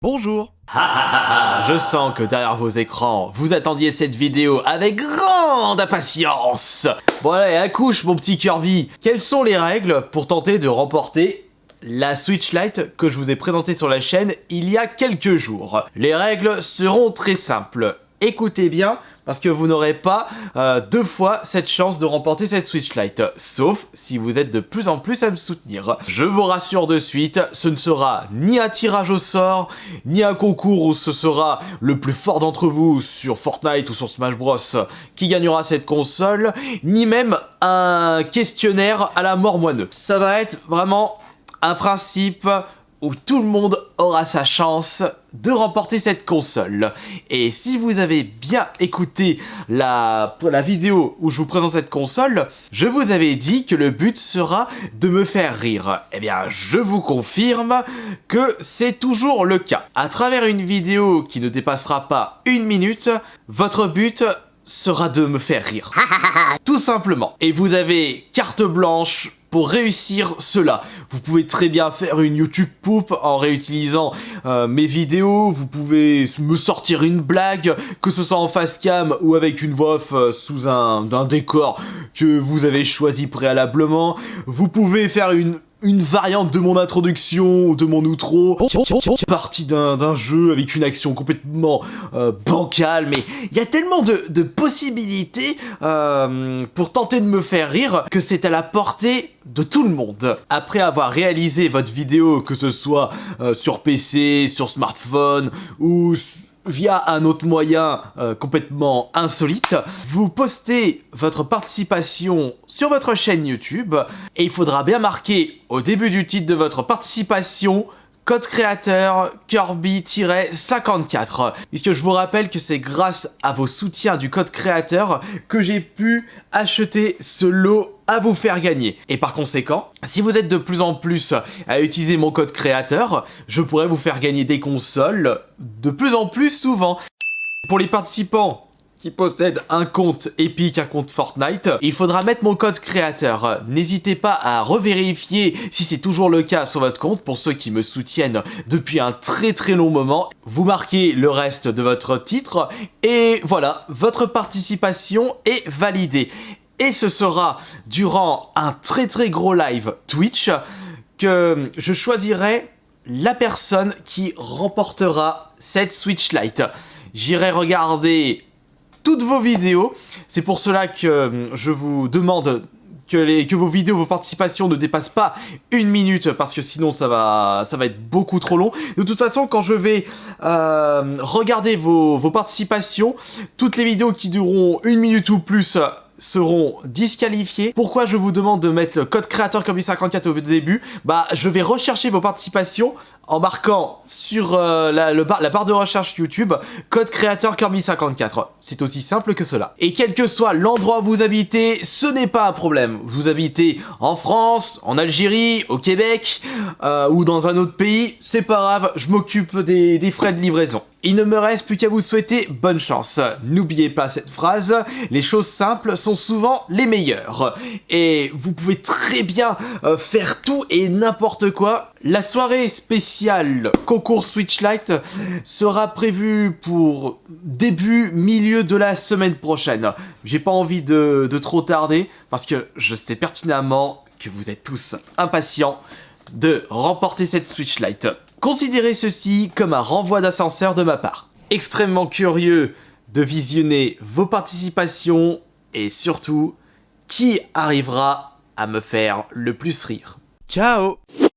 Bonjour. Je sens que derrière vos écrans, vous attendiez cette vidéo avec grande impatience. Bon allez, accouche mon petit Kirby. Quelles sont les règles pour tenter de remporter la Switch Lite que je vous ai présentée sur la chaîne il y a quelques jours? Les règles seront très simples. Écoutez bien, parce que vous n'aurez pas deux fois cette chance de remporter cette Switch Lite, sauf si vous êtes de plus en plus à me soutenir. Je vous rassure de suite, ce ne sera ni un tirage au sort, ni un concours où ce sera le plus fort d'entre vous sur Fortnite ou sur Smash Bros qui gagnera cette console, ni même un questionnaire à la mort moineuse. Ça va être vraiment un principe où tout le monde aura sa chance de remporter cette console. Et si vous avez bien écouté la vidéo où je vous présente cette console, je vous avais dit que le but sera de me faire rire. Eh bien, je vous confirme que c'est toujours le cas. À travers une vidéo qui ne dépassera pas 1 minute, votre but sera de me faire rire. Tout simplement. Et vous avez carte blanche pour réussir cela. Vous pouvez très bien faire une YouTube poupe en réutilisant mes vidéos, vous pouvez me sortir une blague, que ce soit en face cam ou avec une voix off sous un décor que vous avez choisi préalablement. Vous pouvez faire une variante de mon introduction ou de mon outro, partie d'un jeu avec une action complètement bancale, mais il y a tellement de possibilités pour tenter de me faire rire que c'est à la portée de tout le monde. Après avoir réalisé votre vidéo, que ce soit sur PC, sur smartphone ou via un autre moyen complètement insolite, vous postez votre participation sur votre chaîne YouTube et il faudra bien marquer au début du titre de votre participation code créateur Kirby-54, puisque je vous rappelle que c'est grâce à vos soutiens du code créateur que j'ai pu acheter ce lot à vous faire gagner. Et par conséquent, si vous êtes de plus en plus à utiliser mon code créateur, je pourrais vous faire gagner des consoles de plus en plus souvent. Pour les participants qui possèdent un compte Epic, un compte Fortnite, il faudra mettre mon code créateur. N'hésitez pas à revérifier si c'est toujours le cas sur votre compte. Pour ceux qui me soutiennent depuis un très long moment, vous marquez le reste de votre titre et voilà, votre participation est validée. Et ce sera durant un très gros live Twitch que je choisirai la personne qui remportera cette Switch Lite. J'irai regarder toutes vos vidéos, c'est pour cela que je vous demande que vos vidéos, vos participations ne dépassent pas 1 minute, parce que sinon ça va être beaucoup trop long. De toute façon, quand je vais regarder vos participations, toutes les vidéos qui dureront 1 minute ou plus seront disqualifiées. Pourquoi je vous demande de mettre le code créateur Kirby54 au début? Bah, je vais rechercher vos participations en marquant sur la barre de recherche YouTube code créateur Kirby54. C'est aussi simple que cela. Et quel que soit l'endroit où vous habitez, ce n'est pas un problème. Vous habitez en France, en Algérie, au Québec ou dans un autre pays, c'est pas grave, je m'occupe des frais de livraison. Il ne me reste plus qu'à vous souhaiter bonne chance. N'oubliez pas cette phrase, les choses simples sont souvent les meilleures. Et vous pouvez très bien faire tout et n'importe quoi. La soirée spéciale concours Switch Lite sera prévue pour milieu de la semaine prochaine. J'ai pas envie de trop tarder parce que je sais pertinemment que vous êtes tous impatients de remporter cette Switch Lite. Considérez ceci comme un renvoi d'ascenseur de ma part. Extrêmement curieux de visionner vos participations et surtout, qui arrivera à me faire le plus rire. Ciao!